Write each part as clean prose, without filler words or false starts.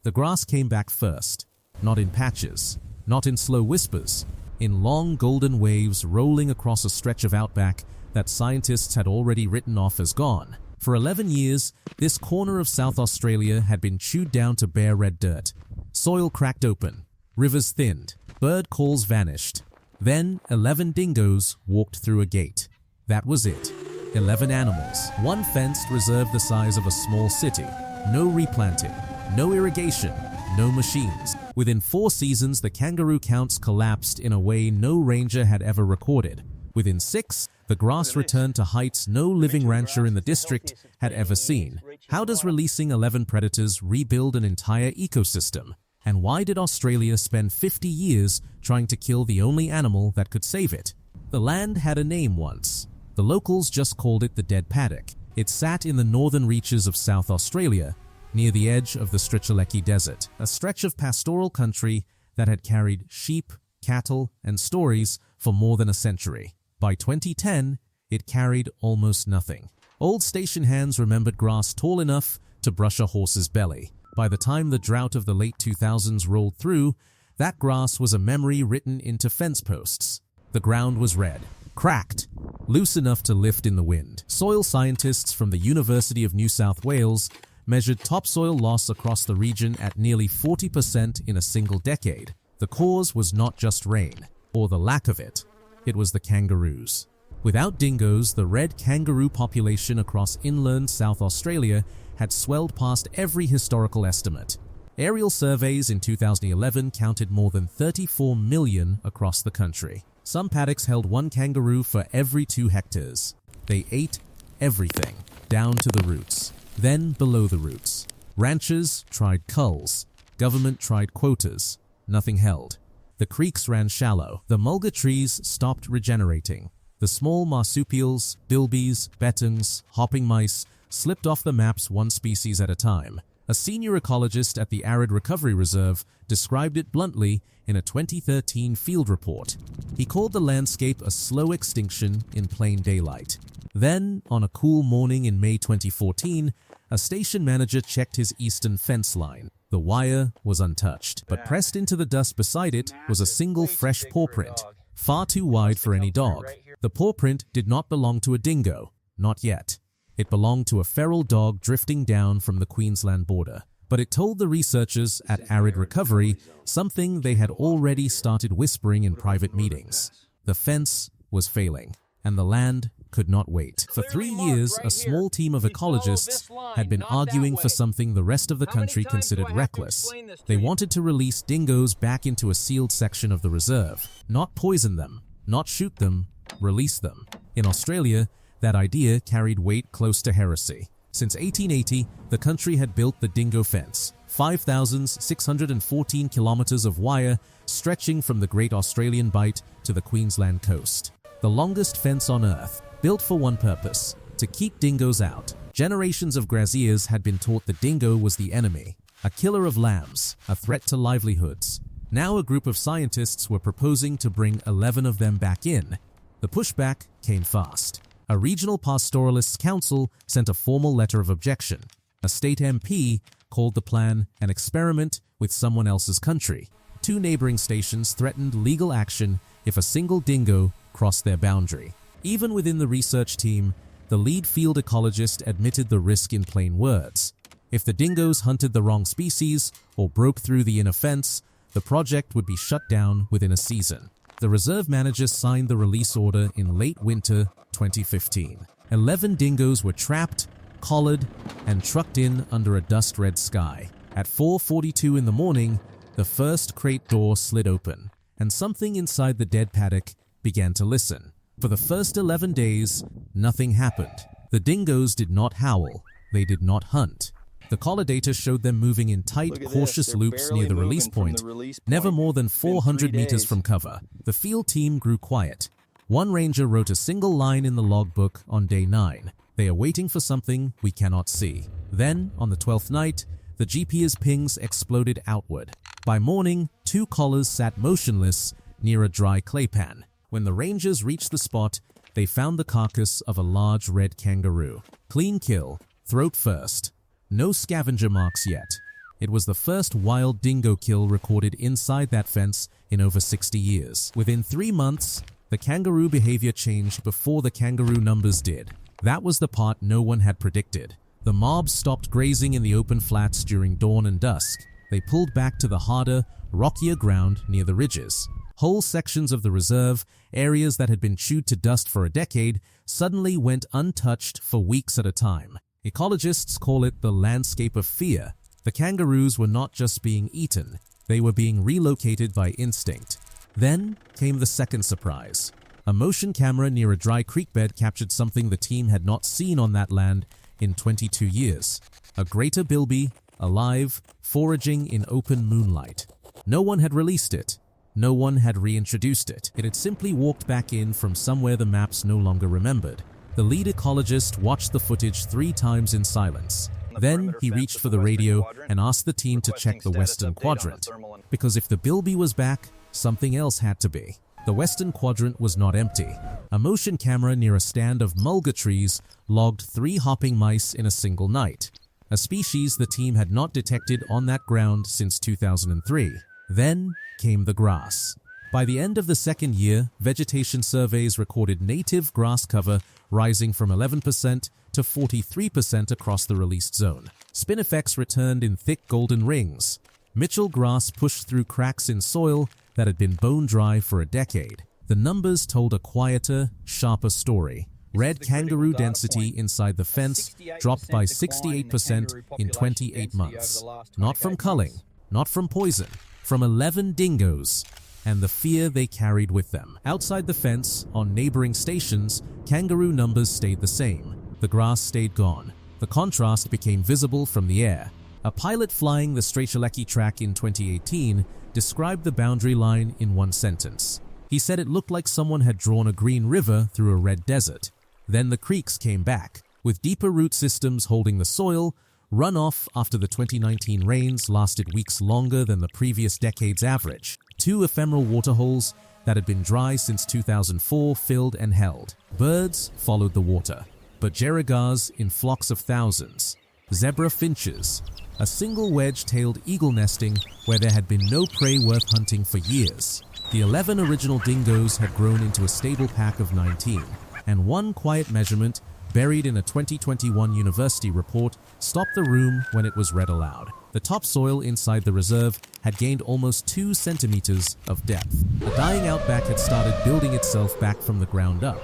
The grass came back first, not in patches, not in slow whispers, in long golden waves rolling across a stretch of outback that scientists had already written off as gone. For 11 years, this corner of South Australia had been chewed down to bare red dirt. Soil cracked open, rivers thinned, bird calls vanished. Then 11 dingoes walked through a gate. That was it. 11 animals, one fenced reserve the size of a small city. No replanting, no irrigation, no machines. Within 4 seasons, the kangaroo counts collapsed in a way no ranger had ever recorded. Within 6, the grass returned to heights no living rancher in the district had ever seen. How does releasing 11 predators rebuild an entire ecosystem? And why did Australia spend 50 years trying to kill the only animal that could save it? The land had a name once. The locals just called it the Dead Paddock. It sat in the northern reaches of South Australia, near the edge of the Strzelecki Desert, a stretch of pastoral country that had carried sheep, cattle, and stories for more than a century. By 2010, it carried almost nothing. Old station hands remembered grass tall enough to brush a horse's belly. By the time the drought of the late 2000s rolled through, that grass was a memory written into fence posts. The ground was red, cracked, loose enough to lift in the wind. Soil scientists from the University of New South Wales measured topsoil loss across the region at nearly 40% in a single decade. The cause was not just rain, or the lack of it. It was the kangaroos. Without dingoes, the red kangaroo population across inland South Australia had swelled past every historical estimate. Aerial surveys in 2011 counted more than 34 million across the country. Some paddocks held 1 kangaroo for every 2 hectares. They ate everything, down to the roots, then below the roots. Ranchers tried culls. Government tried quotas. Nothing held. The creeks ran shallow. The mulga trees stopped regenerating. The small marsupials, bilbies, bettongs, hopping mice slipped off the maps one species at a time. A senior ecologist at the Arid Recovery Reserve described it bluntly in a 2013 field report. He called the landscape a slow extinction in plain daylight. Then, on a cool morning in May 2014, a station manager checked his eastern fence line. The wire was untouched, but pressed into the dust beside it was a single fresh paw print, far too wide for any dog. The paw print did not belong to a dingo, not yet. It belonged to a feral dog drifting down from the Queensland border. But it told the researchers at Arid Recovery something they had already started whispering in private meetings. The fence was failing, and the land could not wait. For 3 years, a small team of ecologists had been arguing for something the rest of the country considered reckless. They wanted to release dingoes back into a sealed section of the reserve. Not poison them, not shoot them, release them. In Australia, that idea carried weight close to heresy. Since 1880, the country had built the dingo fence, 5,614 kilometers of wire stretching from the Great Australian Bight to the Queensland coast. The longest fence on Earth, built for one purpose, to keep dingoes out. Generations of graziers had been taught the dingo was the enemy, a killer of lambs, a threat to livelihoods. Now a group of scientists were proposing to bring 11 of them back in. The pushback came fast. A regional pastoralists' council sent a formal letter of objection. A state MP called the plan an experiment with someone else's country. 2 neighboring stations threatened legal action if a single dingo crossed their boundary. Even within the research team, the lead field ecologist admitted the risk in plain words. If the dingoes hunted the wrong species or broke through the inner fence, the project would be shut down within a season. The reserve manager signed the release order in late winter 2015. 11 dingoes were trapped, collared, and trucked in under a dust-red sky. At 4:42 in the morning, the first crate door slid open, and something inside the dead paddock began to listen. For the first 11 days, nothing happened. The dingoes did not howl. They did not hunt. The collar data showed them moving in tight, cautious loops near the release point, never more than 400 meters from cover. The field team grew quiet. One ranger wrote a single line in the logbook on day 9. They are waiting for something we cannot see. Then, on the 12th night, the GP's pings exploded outward. By morning, 2 collars sat motionless near a dry clay pan. When the rangers reached the spot, they found the carcass of a large red kangaroo. Clean kill, throat first. No scavenger marks yet. It was the first wild dingo kill recorded inside that fence in over 60 years. Within 3 months, the kangaroo behavior changed before the kangaroo numbers did. That was the part no one had predicted. The mob stopped grazing in the open flats during dawn and dusk. They pulled back to the harder, rockier ground near the ridges. Whole sections of the reserve, areas that had been chewed to dust for a decade, suddenly went untouched for weeks at a time. Ecologists call it the landscape of fear. The kangaroos were not just being eaten, they were being relocated by instinct. Then came the second surprise. A motion camera near a dry creek bed captured something the team had not seen on that land in 22 years. A greater bilby, alive, foraging in open moonlight. No one had released it. No one had reintroduced it. It had simply walked back in from somewhere the maps no longer remembered. The lead ecologist watched the footage 3 times in silence. Then he reached for the radio and asked the team to check the western quadrant, because if the bilby was back, something else had to be. The western quadrant was not empty. A motion camera near a stand of mulga trees logged 3 hopping mice in a single night, a species the team had not detected on that ground since 2003. Then came the grass. By the end of the second year, vegetation surveys recorded native grass cover rising from 11% to 43% across the released zone. Spinifex returned in thick golden rings. Mitchell grass pushed through cracks in soil that had been bone dry for a decade. The numbers told a quieter, sharper story. Red kangaroo density inside the fence dropped by 68% in 28 months. Not from culling, not from poison, from 11 dingoes, and the fear they carried with them. Outside the fence, on neighboring stations, kangaroo numbers stayed the same. The grass stayed gone. The contrast became visible from the air. A pilot flying the Strzelecki track in 2018 described the boundary line in one sentence. He said it looked like someone had drawn a green river through a red desert. Then the creeks came back, with deeper root systems holding the soil. Runoff after the 2019 rains lasted weeks longer than the previous decade's average. 2 ephemeral waterholes that had been dry since 2004 filled and held. Birds followed the water, but jerigars in flocks of thousands. Zebra finches, a single wedge-tailed eagle nesting where there had been no prey worth hunting for years. The 11 original dingoes had grown into a stable pack of 19, and one quiet measurement buried in a 2021 university report stopped the room when it was read aloud. The topsoil inside the reserve had gained almost 2 centimeters of depth. The dying outback had started building itself back from the ground up.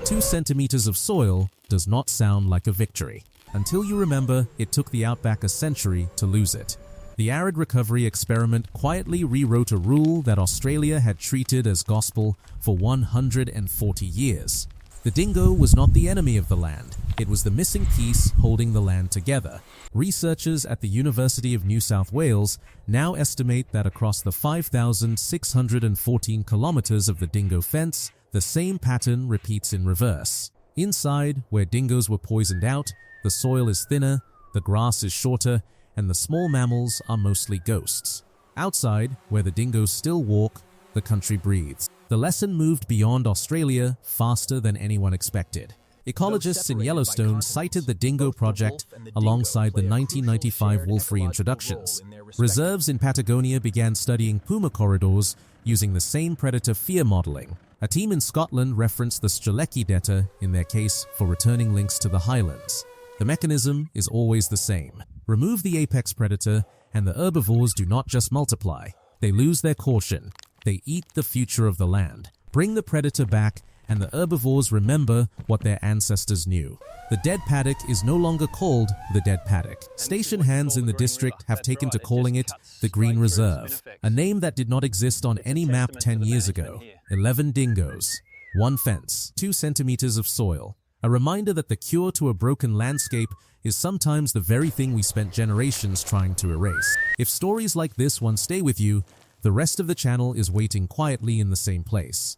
2 centimeters of soil does not sound like a victory, until you remember it took the outback a century to lose it. The Arid Recovery experiment quietly rewrote a rule that Australia had treated as gospel for 140 years. The dingo was not the enemy of the land, it was the missing piece holding the land together. Researchers at the University of New South Wales now estimate that across the 5,614 kilometers of the dingo fence, the same pattern repeats in reverse. Inside, where dingoes were poisoned out, the soil is thinner, the grass is shorter, and the small mammals are mostly ghosts. Outside, where the dingoes still walk, the country breathes. The lesson moved beyond Australia faster than anyone expected. Ecologists in Yellowstone cited the Dingo Project alongside the 1995 wolf reintroductions. Reserves in Patagonia began studying puma corridors using the same predator fear modeling. A team in Scotland referenced the Strzelecki Desert in their case for returning links to the highlands. The mechanism is always the same. Remove the apex predator and the herbivores do not just multiply. They lose their caution. They eat the future of the land. Bring the predator back and the herbivores remember what their ancestors knew. The Dead Paddock is no longer called the Dead Paddock. Station hands in the district have taken to calling it the Green Reserve, a name that did not exist on any map 10 years ago. 11 dingoes, 1 fence, 2 centimeters of soil. A reminder that the cure to a broken landscape is sometimes the very thing we spent generations trying to erase. If stories like this one stay with you, the rest of the channel is waiting quietly in the same place.